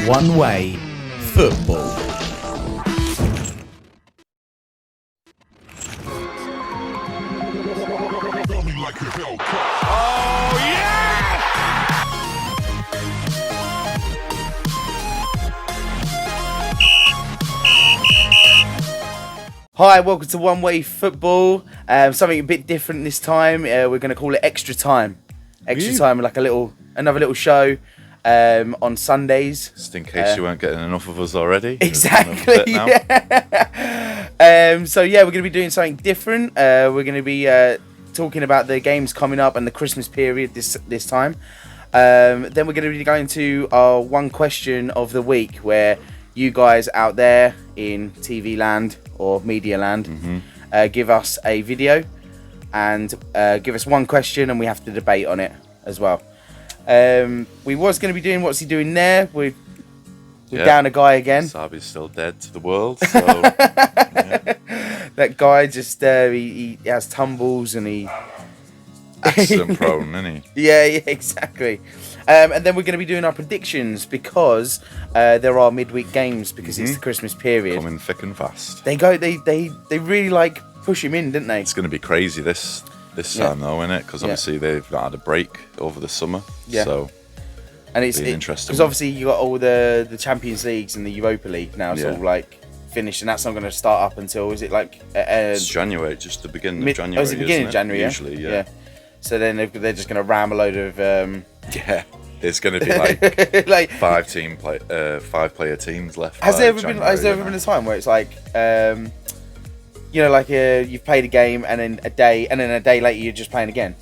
One Way Football. Oh, yeah! Hi, welcome to One Way Football. Something a bit different this time. We're going to call it Extra Time. Extra Time, like another little show on Sundays. Just in case you weren't getting enough of us already. Exactly. Yeah. So yeah, we're going to be doing something different. We're going to be talking about the games coming up and the Christmas period this time. Then we're going to be going to our one question of the week, where you guys out there in TV land or media land give us a video and give us one question, and we have to debate on it as well. We was going to be doing What's He Doing There. We're down a guy again. Sabi's still dead to the world. So, yeah. That guy just he has tumbles and he Accident prone, isn't he? yeah, exactly. And then we're going to be doing our predictions, because there are midweek games, because it's the Christmas period. Coming thick and fast. They really like push him in, didn't they? It's going to be crazy this time though, isn't it? Because obviously they've not had a break over the summer. Yeah. So and it's interesting. because obviously you got all the Champions Leagues and the Europa League now. It's all like finished, and that's not going to start up until, is it like it's January, just the beginning of January. Oh, is it beginning of January? Usually, yeah. So then they're just going to ram a load of It's going to be like like 5 player teams left. Has there ever been a time where it's like you've played a game and then a day later you're just playing again?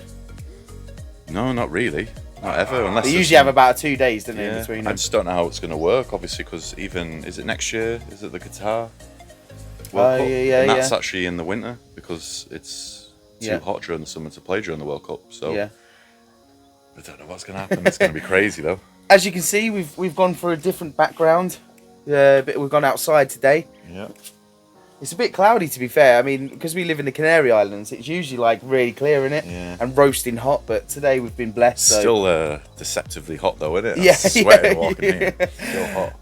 No, not really. Not ever. Unless they usually have about 2 days, don't they, in between them? I just don't know how it's going to work, obviously, because is it next year? Is it the Qatar World Cup? And that's actually in the winter, because it's too hot during the summer to play during the World Cup. So I don't know what's going to happen. It's going to be crazy, though. As you can see, we've gone for a different background. We've gone outside today. Yeah. It's a bit cloudy, to be fair. I mean, because we live in the Canary Islands, it's usually like really clear in it and roasting hot. But today we've been blessed. So. Still deceptively hot, though, isn't it? Yeah, sweating walking here. Still hot.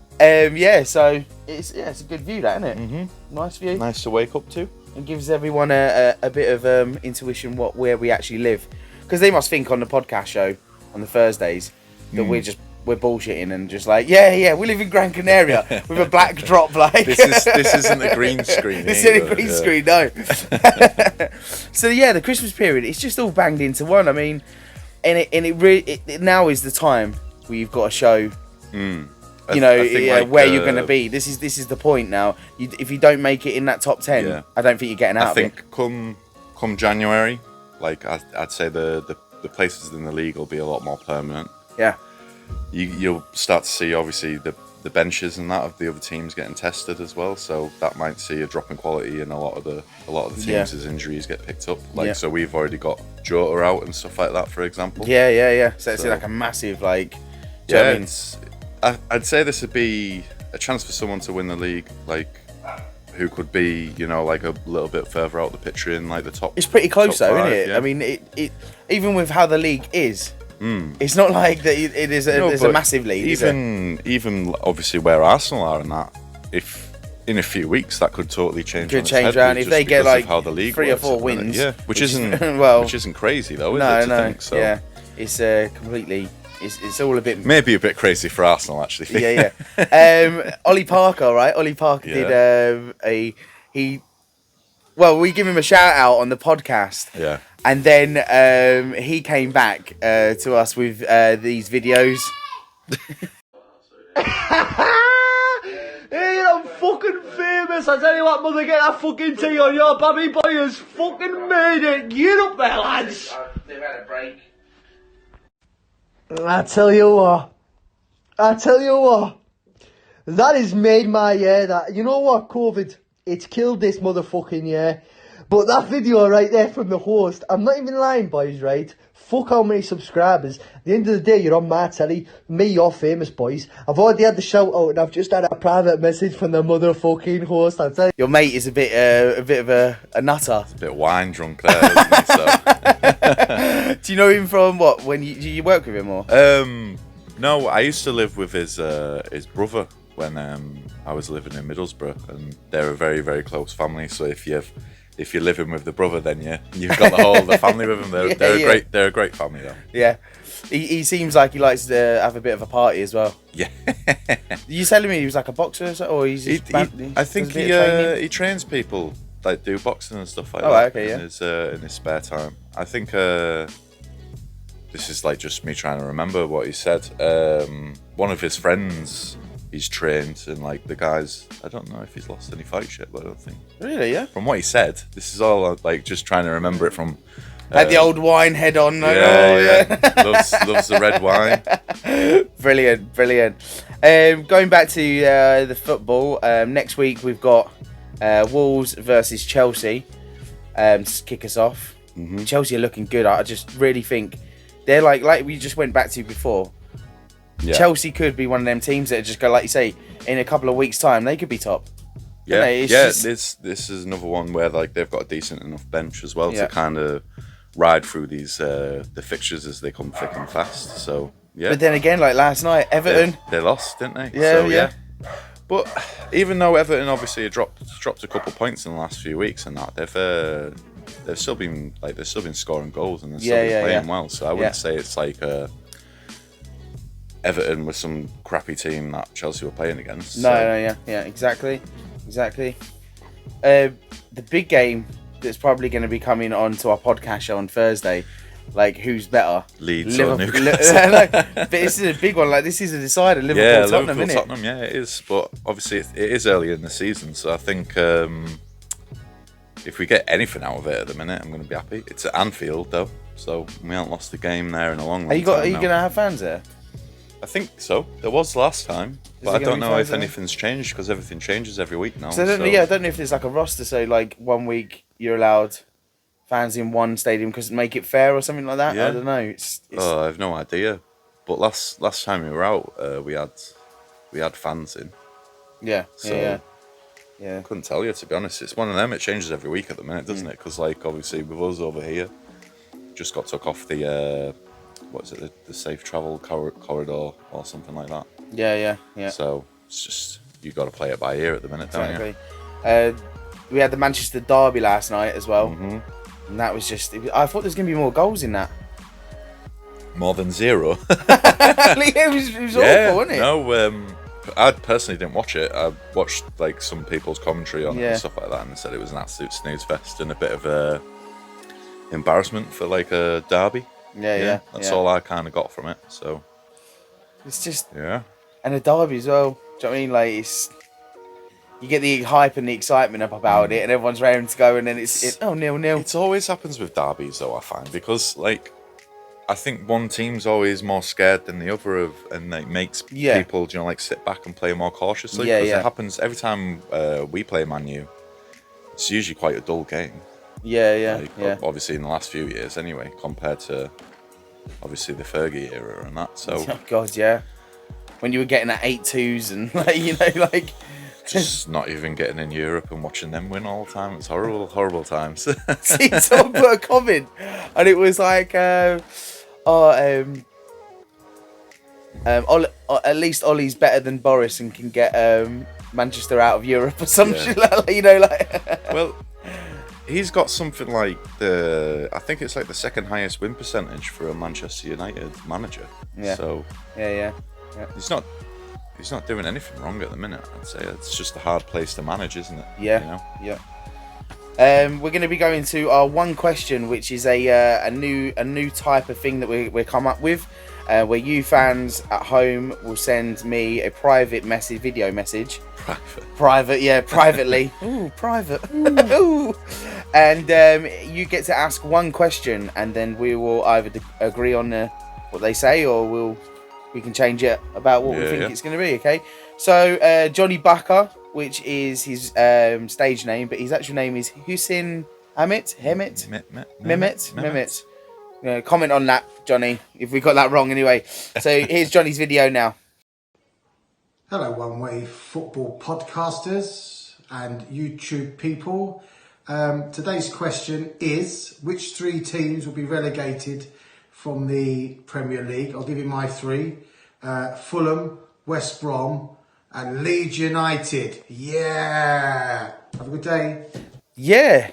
So it's a good view, that, isn't it? Mm-hmm. Nice view. Nice to wake up to. It gives everyone a bit of intuition where we actually live, because they must think on the podcast show on the Thursdays that we're bullshitting and just like we live in Gran Canaria with a black drop, like this isn't a green screen. This isn't a green screen, no. So the Christmas period, it's just all banged into one. I mean, and it now is the time where you've got to show. Where you're going to be. This is the point now. If you don't make it in that top 10, I don't think you're getting out of it. I think come January, like I'd say the places in the league will be a lot more permanent. Yeah. You'll start to see, obviously, the benches and that of the other teams getting tested as well. So that might see a drop in quality in a lot of the teams as injuries get picked up. So we've already got Jota out and stuff like that, for example. Yeah. So it's like a massive I'd say this would be a chance for someone to win the league, like who could be, like a little bit further out the picture in like the top. It's pretty close though, isn't it? Yeah. I mean, it even with how the league is, it's not like that. It is a massive league. Even obviously where Arsenal are in that, if in a few weeks that could totally change. Could change around if they get like how the league 3 or 4 wins. Which isn't crazy though, is it? To think so. Yeah, it's completely. It's all a bit... Maybe a bit crazy for Arsenal, actually. Yeah. Ollie Parker, right? Ollie Parker did we give him a shout out on the podcast. Yeah. And then he came back to us with these videos. Hey, I'm fucking famous. I tell you what, mother, get that fucking tea on. Your babby boy has fucking made it. Get up there, lads. They've had a break. I tell you what, that has made my year. That, you know what, COVID, it's killed this motherfucking year. But that video right there from the host, I'm not even lying, boys, right? Fuck how many subscribers. At the end of the day, you're on my telly. Me, you're famous, boys. I've already had the shout out, and I've just had a private message from the motherfucking host. I tell you. Your mate is a bit of a nutter. A bit wine drunk there, isn't he? So. Do you know him from what? When you work with him or? No, I used to live with his brother when I was living in Middlesbrough, and they're a very, very close family. So if you're living with the brother, then you've got the whole of the family with them. They're a great family though. Yeah, he seems like he likes to have a bit of a party as well. Yeah. You telling me he was like a boxer or something, or he's just I think he trains people, like do boxing and stuff like that. Okay, in his spare time. I think this is like just me trying to remember what he said. One of his friends he's trained, and like the guys, I don't know if he's lost any fights yet, but I don't think. Really, yeah. From what he said, this is all like just trying to remember it from. Had the old wine head on. Like, yeah. loves the red wine. Brilliant. Going back to the football, next week we've got Wolves versus Chelsea to kick us off. Mm-hmm. Chelsea are looking good. I just really think they're like we just went back to before. Yeah. Chelsea could be one of them teams that just go, like you say, in a couple of weeks' time they could be top. Yeah, This is another one where like they've got a decent enough bench as well to kind of ride through these the fixtures as they come thick and fast. So yeah. But then again, like last night, Everton they lost, didn't they? Yeah. But even though Everton obviously dropped a couple of points in the last few weeks and that, they've still been scoring goals and they've still been playing well. So I wouldn't say it's like Everton was some crappy team that Chelsea were playing against. No, exactly. The big game that's probably going to be coming onto our podcast show on Thursday, like who's better, Leeds or Newcastle? But this is a big one. Like this is a decider. Tottenham, yeah, it is. But obviously, it is early in the season, so I think if we get anything out of it at the minute, I'm going to be happy. It's at Anfield though, so we haven't lost a game there in a long time. Are you going to have fans there? I think so. There was last time, but I don't know if anything's changed because everything changes every week now. So I don't know if there's like a roster. So like 1 week you're allowed fans in one stadium because make it fair or something like that. Yeah. I don't know. I have no idea. But last time we were out, we had fans in. Yeah. So I couldn't tell you, to be honest. It's one of them. It changes every week at the minute, doesn't it? Because like obviously with us over here, just got took off the. What is it? The safe travel corridor or something like that. Yeah. So it's just you got to play it by ear at the minute, don't you? We had the Manchester derby last night as well, and that was just. I thought there was going to be more goals in that. More than 0. it was awful, wasn't it? No, I personally didn't watch it. I watched like some people's commentary on it and stuff like that, and they said it was an absolute snooze fest and a bit of a embarrassment for like a derby. Yeah. That's all I kind of got from it. So it's just and a derby as well. Do you know what I mean? Like you get the hype and the excitement up about it, and everyone's raring to go, and then it's 0-0. It always happens with derbies, though. I find because like I think one team's always more scared than the other and like makes people like sit back and play more cautiously. Because it happens every time we play Man U. It's usually quite a dull game. Obviously, in the last few years, anyway, compared to obviously the Fergie era and that. So, oh God, yeah, when you were getting at 8-2s and like just not even getting in Europe and watching them win all the time. It's horrible times. See, someone put a comment, and it was like, at least Ollie's better than Boris and can get Manchester out of Europe or something. Well. He's got something like I think it's like the second highest win percentage for a Manchester United manager. Yeah. So yeah. He's not doing anything wrong at the minute. I'd say it's just a hard place to manage, isn't it? Yeah. We're going to be going to our one question, which is a new type of thing that we come up with, where you fans at home will send me a private video message. Privately. Ooh, private. Ooh. And you get to ask one question, and then we will either agree on what they say, or we can change it about what we think it's going to be. Okay. So Johnny Bucker, which is his stage name, but his actual name is Hussein Mehmet. Comment on that, Johnny, if we got that wrong anyway. So here's Johnny's video now. Hello, One Way Football podcasters and YouTube people. Today's question is, which 3 teams will be relegated from the Premier League? I'll give you my 3. Fulham, West Brom, and Leeds United. Yeah. Have a good day. Yeah.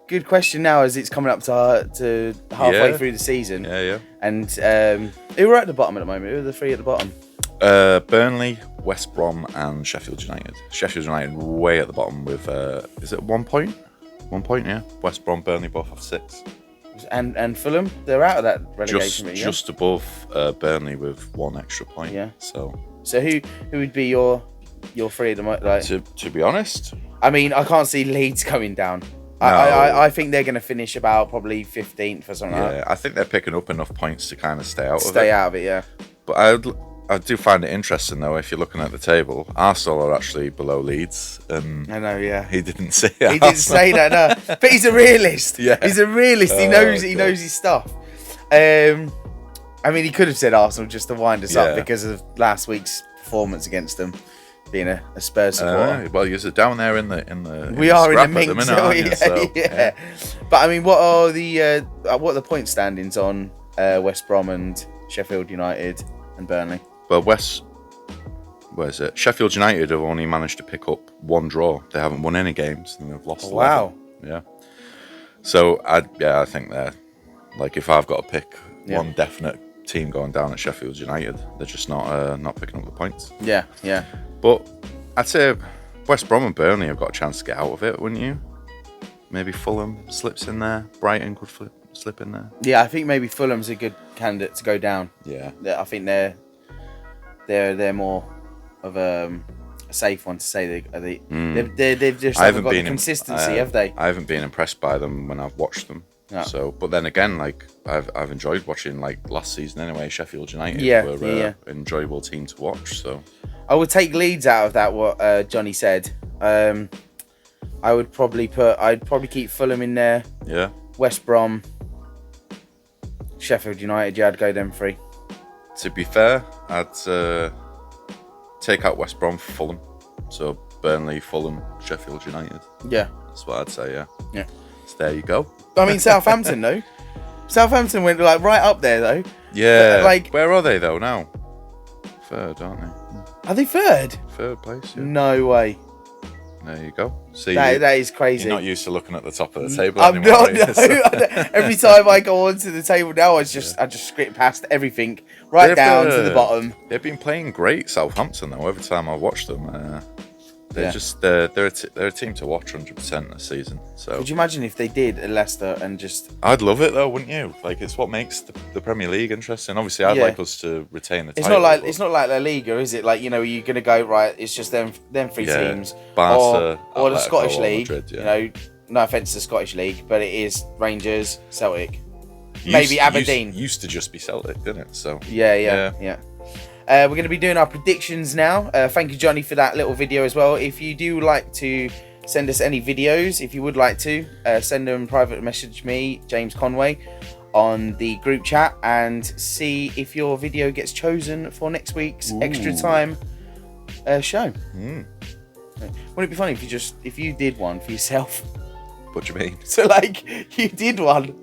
Good question now as it's coming up to halfway through the season. Yeah. And who are at the bottom at the moment? Who are the three at the bottom? Burnley, West Brom, and Sheffield United. Sheffield United way at the bottom with, is it 1 point? 1 point, yeah. West Brom, Burnley both have 6. And Fulham, they're out of that relegation. Just above Burnley with 1 extra point. Yeah. So who would be your three at the moment? Like, to be honest, I mean, I can't see Leeds coming down. No. I think they're going to finish about probably 15th or something like that. Yeah, I think they're picking up enough points to kind of stay out of it. Stay out of it, yeah. But I do find it interesting though. If you're looking at the table, Arsenal are actually below Leeds, and I know, yeah. he didn't say He didn't say that, no. But he's a realist. Yeah. He's a realist. He knows his stuff. I mean, he could have said Arsenal just to wind us up because of last week's performance against them, being a Spurs supporter. Well, you're down there in the. We are in the scrap mix, at minute, so, yeah. But I mean, what are the point standings on West Brom and Sheffield United and Burnley? Well, where is it? Sheffield United have only managed to pick up 1 draw. They haven't won any games and they've lost 11. Wow. Yeah. So I think they're like, if I've got to pick one definite team going down at Sheffield United, they're just not picking up the points. Yeah. But I'd say West Brom and Burnley have got a chance to get out of it, wouldn't you? Maybe Fulham slips in there. Brighton could slip in there. Yeah, I think maybe Fulham's a good candidate to go down. Yeah. I think they're more of a safe one to say. They've just haven't got the consistency, have they? I haven't been impressed by them when I've watched them. No. So, but then again, like I've enjoyed watching, like last season anyway. Sheffield United were an enjoyable team to watch. So I would take Leeds out of that. What Johnny said. I'd probably keep Fulham in there. Yeah. West Brom, Sheffield United. Yeah, I'd go them 3. To be fair, I'd take out West Brom for Fulham. So Burnley, Fulham, Sheffield United. Yeah. That's what I'd say, yeah. Yeah. So there you go. I mean, Southampton, though. Southampton went like right up there, though. Yeah. Where are they, though, now? 3rd, aren't they? Are they 3rd? 3rd place, yeah. No way. There you go. See, that is crazy. You're not used to looking at the top of the table I'm anymore. not. No. Every time I go onto the table now, I just skip past everything down to the bottom. They've been playing great, Southampton, though. Every time I watch them, they're a team to watch 100% this season. So could you imagine if they did at Leicester and just? I'd love it though, wouldn't you? Like, it's what makes the Premier League interesting. Obviously, I'd like us to retain the title. It's not like La Liga, is it? Like, you're gonna go right. It's just them 3 teams, Barca, or the Scottish League. Madrid, no offense to the Scottish League, but it is Rangers, Celtic, maybe Aberdeen. Used to just be Celtic, didn't it? So yeah. We're going to be doing our predictions now. Thank you, Johnny, for that little video as well. If you do like to send us any videos, if you would like to, send them private message me, James Conway, on the group chat and see if your video gets chosen for next week's extra time show. Wouldn't it be funny if you did one for yourself? What do you mean? So you did one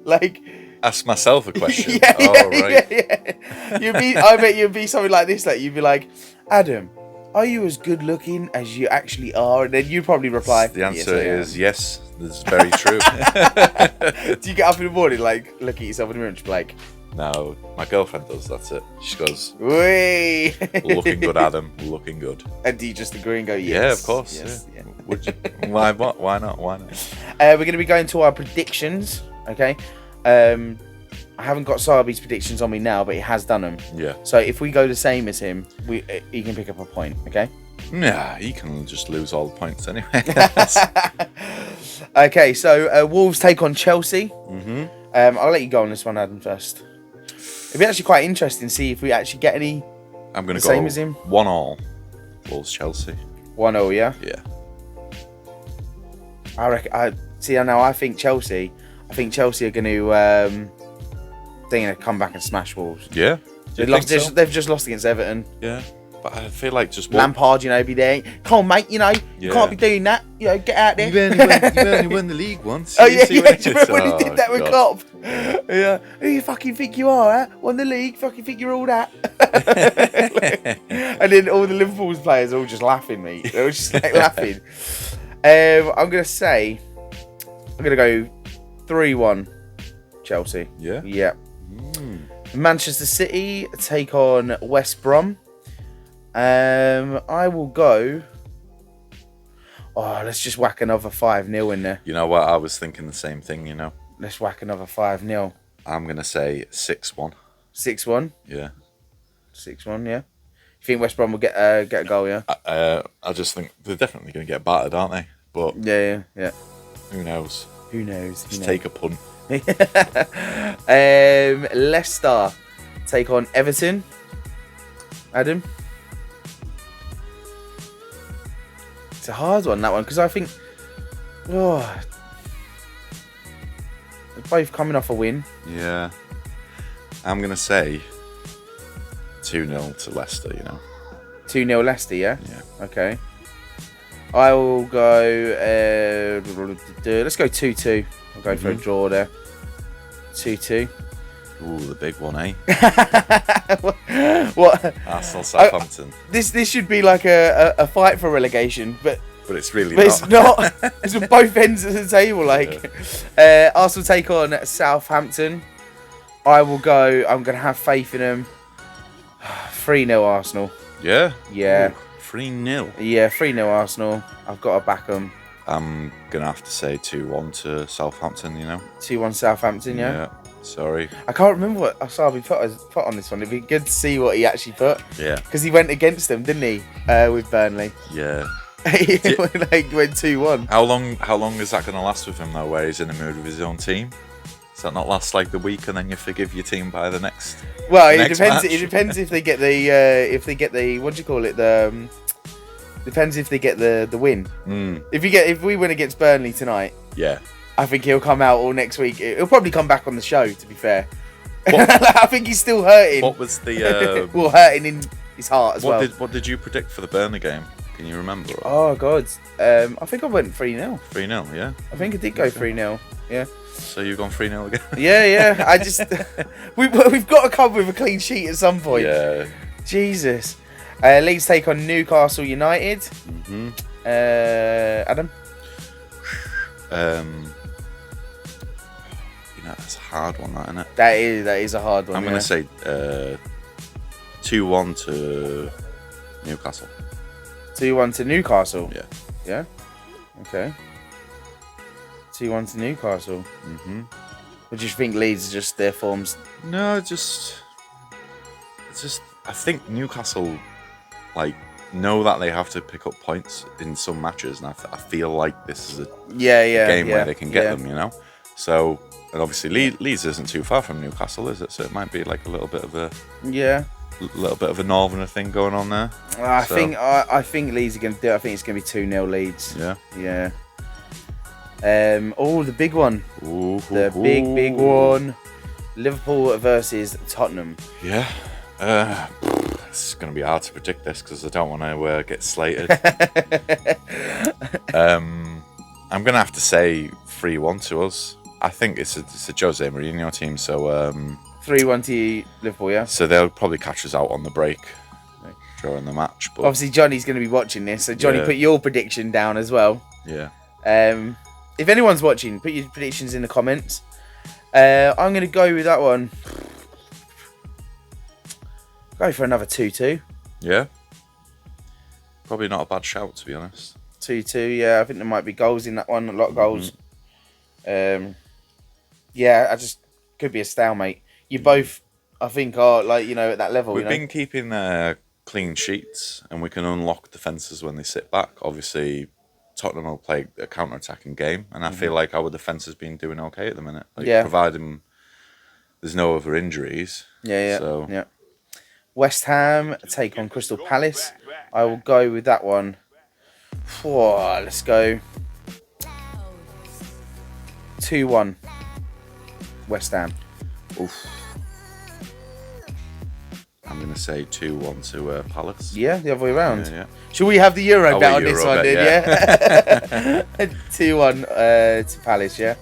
ask myself a question. Yeah. Right. I bet you'd be something like this. Like, you'd be like, Adam, are you as good looking as you actually are? And then you'd probably reply, the answer is yes. This is very true. Do you get up in the morning, look at yourself in the mirror and just be like, no, my girlfriend does. That's it. She goes, "Wee, looking good, Adam. Looking good." And do you just agree and go, "Yes"? Yeah, of course. Yes, yeah. Would you? Why not? Why not? We're going to be going to our predictions. Okay. I haven't got Sabi's predictions on me now, but he has done them. Yeah. So if we go the same as him, he can pick up a point. Okay. Yeah, he can just lose all the points anyway. Okay, so Wolves take on Chelsea. I'll let you go on this one, Adam, first. It'd be actually quite interesting to see if we actually get any. I'm going to go same as him. 1-1. Wolves Chelsea. 1-0, yeah. Yeah. I reckon. I think Chelsea. I think Chelsea are going to. They're going to come back and smash Wolves. Yeah. They've just lost against Everton. Yeah. But I feel like just Lampard, be there. Come on, mate. You can't be doing that. Get out there. You've only won the league once. Oh yeah. Do you remember when he did that with Klopp? Yeah. Who you fucking think you are? Won the league. Fucking think you're all that. And then all the Liverpool's players are all just laughing, mate. They were just like laughing. I'm going to go 3-1 Chelsea. Yeah? Yeah. Manchester City take on West Brom. I will go... Oh, let's just whack another 5-0 in there. You know what? I was thinking the same thing, you know. Let's whack another 5-0. I'm going to say 6-1. 6-1? Yeah. 6-1, yeah. You think West Brom will get a goal, yeah? I just think they're definitely going to get battered, aren't they? But Yeah. who knows? Who knows? Just take a punt. Leicester take on Everton. Adam? It's a hard one, that one, because I think... Oh, they're both coming off a win. Yeah. I'm going to say 2-0 to Leicester, you know. 2-0 Leicester, yeah? Yeah. Okay. I will go... let's go 2-2. I'll go for a draw there. 2-2. Ooh, the big one, eh? What? Arsenal Southampton. This should be like a fight for relegation, but It's really but not. it's not. It's on both ends of the table. Like, Arsenal take on Southampton. I'm gonna have faith in them. 3-0 Arsenal. Yeah? Yeah. Ooh, 3-0. Yeah, 3-0 Arsenal. I've got to back them. I'm going to have to say 2-1 to Southampton, you know. 2-1 Southampton. Yeah. Sorry. I can't remember what Asabi put on this one. It'd be good to see what he actually put. Yeah. Because he went against them, didn't he? With Burnley. Yeah. He went 2-1. How long is that going to last with him, though, where he's in the mood with his own team? Does that not last like the week and then you forgive your team by the next? Well, it next depends. match? It depends if they get the what do you call it? Depends if they get the win. If we win against Burnley tonight, Yeah. I think he'll come out all next week. He'll probably come back on the show. To be fair, I think he's still hurting. What was the? Well, hurting in his heart as well. What did you predict for the Burnley game? Can you remember? Oh God, I think I went 3-0. 3-0, yeah. I think I did go 3-0. Yeah. So you've gone 3-0 again? Yeah. I just we've got to come with a clean sheet at some point. Yeah. Jesus. Leeds take on Newcastle United. Adam? That's a hard one, that, isn't it? That is a hard one. I'm going to say 2-1 to Newcastle. 2-1 to Newcastle. Yeah. Yeah? Okay. 2-1 to Newcastle. What do you think Leeds just their forms? No, it's just I think Newcastle know that they have to pick up points in some matches, and I feel like this is a game where they can get them, you know. So, and obviously Leeds isn't too far from Newcastle, is it? So it might be like a little bit of a northerner thing going on there. I think Leeds are going to do it. I think it's going to be 2-0 Leeds. Yeah. The big one. Big one. Liverpool versus Tottenham. Yeah. It's going to be hard to predict this because I don't want to get slated. I'm going to have to say 3-1 to us. I think it's a Jose Mourinho team, so 3-1 to Liverpool, yeah. So they'll probably catch us out on the break during the match. But obviously, Johnny's going to be watching this, so Johnny, put your prediction down as well. Yeah. If anyone's watching, put your predictions in the comments. I'm going to go with that one. Go for another 2-2. Yeah. Probably not a bad shout, to be honest. 2-2, yeah. I think there might be goals in that one. A lot of goals. Yeah, I just could be a stalemate. You both, I think, are at that level. We've been keeping clean sheets, and we can unlock defences when they sit back. Obviously, Tottenham will play a counter-attacking game, and I feel like our defence has been doing okay at the minute. Providing there's no other injuries. Yeah. West Ham take on Crystal Palace. I will go with that one. Let's go 2-1 West Ham. Oof. I'm going to say 2-1 to Palace. Yeah, the other way around. Yeah. Should we have the Euro bet on this one, bet, yeah? 2-1 to Palace, yeah?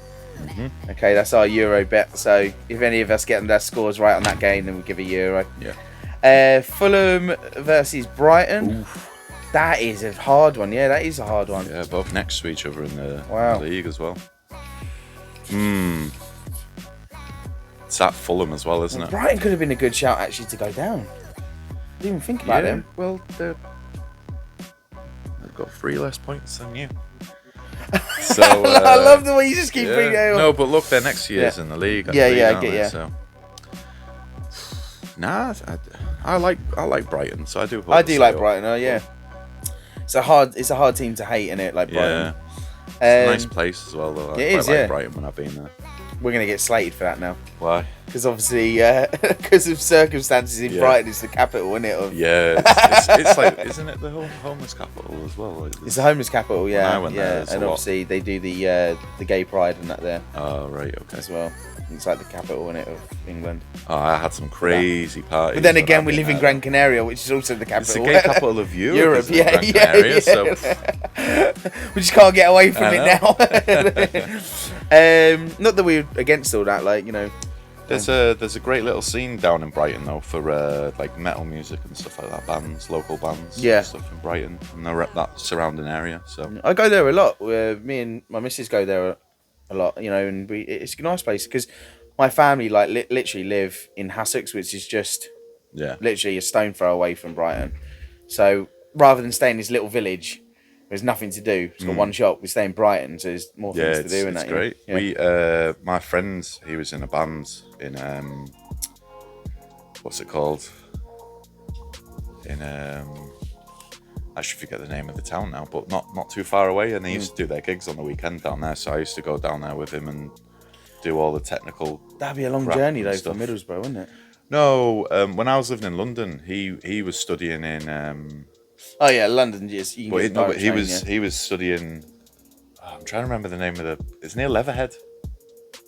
Okay, that's our Euro bet. So if any of us get their scores right on that game, then we'll give a Euro. Yeah. Fulham versus Brighton. Oof. That is a hard one. Yeah, that is a hard one. Yeah, both next to each other in the league as well. It's at Fulham as well, isn't it? Brighton could have been a good shout actually to go down. Didn't even think about them. Well, they've got 3 less points than you. So I love the way you just keep bringing it up. No, but look, they're next years in the league. I get you. So. Nah, I like Brighton, so I do. I do like Brighton. Oh yeah, it's a hard team to hate, isn't it? Like Brighton. Yeah, it's a nice place as well, though. It is. Like Brighton when I've been there. We're gonna get slated for that now. Why? Because obviously, because of circumstances in Brighton, it's the capital, isn't it? It's like, isn't it the homeless capital as well? Like, it's the homeless capital, yeah. There, and obviously they do the gay pride and that there. Oh right, okay. As well, it's like the capital, isn't it, of England. Oh, I had some crazy parties. But then again, we live in Gran Canaria, which is also the capital. It's the gay capital of Europe. Gran Canaria, so we just can't get away from it now. Not that we're against all that, like, you know. There's a great little scene down in Brighton though for like metal music and stuff like that, local bands, and stuff in Brighton and that surrounding area. So I go there a lot. Me and my missus go there a lot, you know, and it's a nice place because my family like literally live in Hassocks, which is just literally a stone throw away from Brighton. So rather than stay in this little village, there's nothing to do. It's got one shop. We stay in Brighton, so there's more things to do. It's great. Yeah. We, my friend, he was in a band in what's it called? In I should forget the name of the town now, but not too far away. And they used to do their gigs on the weekend down there. So I used to go down there with him and do all the technical. That'd be a long journey though from Middlesbrough, wouldn't it? No, when I was living in London, he was studying in. Oh yeah, London. Yes, he was studying. I'm trying to remember the name of it's near Leatherhead,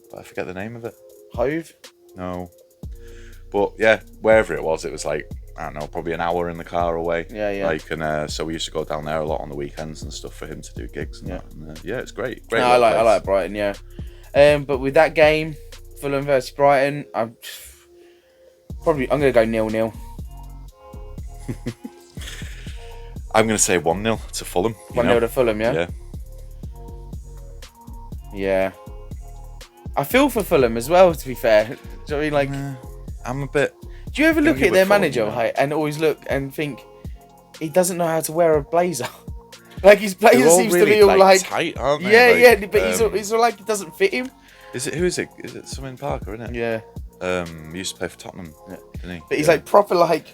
but I forget the name of it. Hove? No, but yeah, wherever it was like I don't know, probably an hour in the car away. Yeah. Like so we used to go down there a lot on the weekends and stuff for him to do gigs. And it's great. No, I like Brighton. Yeah, but with that game, Fulham versus Brighton, I'm gonna go 0-0. I'm going to say 1-0 to Fulham. 1-0 to Fulham, yeah? Yeah. I feel for Fulham as well, to be fair. Do you know what I mean? Like, I'm a bit... Do you ever look at their manager and always look and think, he doesn't know how to wear a blazer? Like, his blazer seems really to be all like... tight, aren't they? Yeah, but he's all like, it doesn't fit him. Who is it? Is it Sumin Parker, isn't it? Yeah. He used to play for Tottenham, didn't he? But he's like proper like...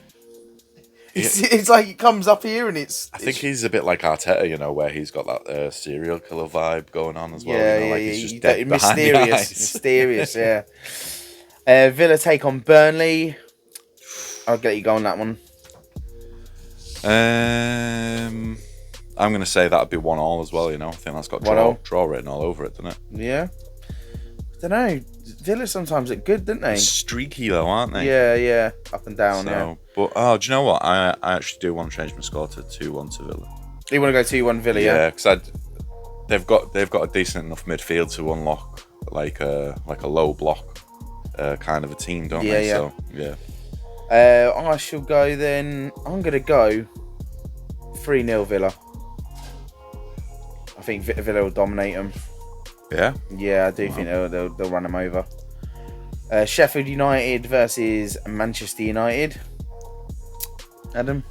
It's like it comes up here and it's... I think he's a bit like Arteta, you know, where he's got that serial killer vibe going on as well. Yeah, you know, like he's just dead mysterious, yeah. Villa take on Burnley. I'll get you go on that one. I'm going to say that'd be 1-1 as well, you know. I think that's got draw written all over it, doesn't it? Yeah. I don't know. Villa sometimes look good, don't they? They're streaky though, aren't they? Yeah. Up and down, But, do you know what? I actually do want to change my score to 2-1 to Villa. You want to go 2-1 Villa, yeah? Yeah, because they've got a decent enough midfield to unlock like a low block kind of a team, don't they? Yeah. So, yeah. I shall go then. I'm going to go 3-0 Villa. I think Villa will dominate them. Yeah? Yeah, I do think they'll run them over. Sheffield United versus Manchester United. Adam?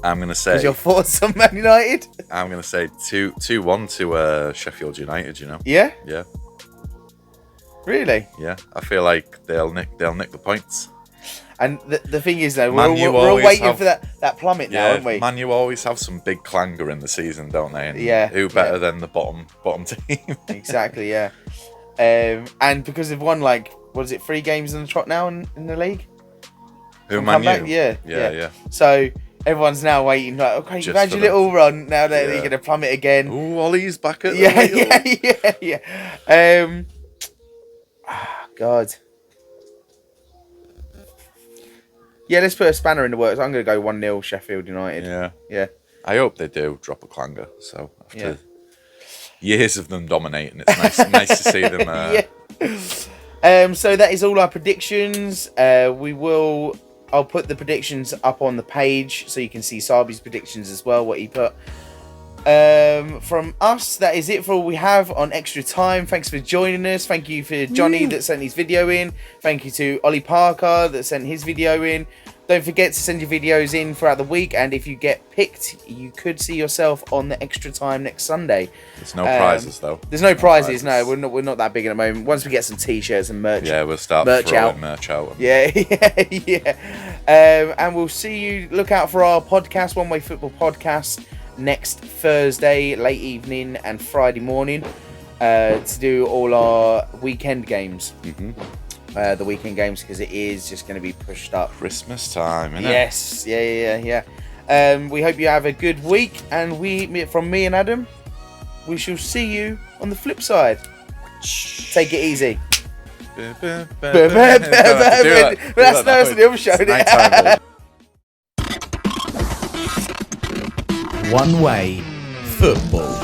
I'm going to say... What's your thoughts on Man United? I'm going to say 2-1 to Sheffield United, you know? Yeah? Yeah. Really? Yeah. I feel like they'll nick the points. And the thing is, though, we're all waiting for that plummet now, aren't we? Man, you always have some big clanger in the season, don't they? And who better than the bottom team? Exactly, yeah. And because they've won, 3 games in the trot now in the league? Who, Man U? Yeah. So everyone's now waiting, like, okay, you've had your little run, now that you're going to plummet again. Ooh, Ollie's back at the wheel. Yeah. God. Yeah, let's put a spanner in the works. I'm going to go 1-0 Sheffield United. Yeah. I hope they do drop a clanger. So after years of them dominating, it's nice to see them. So that is all our predictions. We will I'll put the predictions up on the page so you can see Sabi's predictions as well, what he put. From us, that is it for all we have on Extra Time. Thanks for joining us. Thank you for Johnny that sent his video in. Thank you to Ollie Parker that sent his video in. Don't forget to send your videos in throughout the week, and if you get picked, you could see yourself on the Extra Time next Sunday. There's no prizes though. There's no prizes. No, we're not that big at the moment. Once we get some t-shirts and merch, we'll start merch out. Yeah. And we'll see you. Look out for our podcast, One Way Football podcast, next Thursday late evening and Friday morning to do all our weekend games. The weekend games, because it is just going to be pushed up. Christmas time, innit? Yes, yeah. We hope you have a good week, and from me and Adam, we shall see you on the flip side. Take it easy. That's the other show. One Way Football.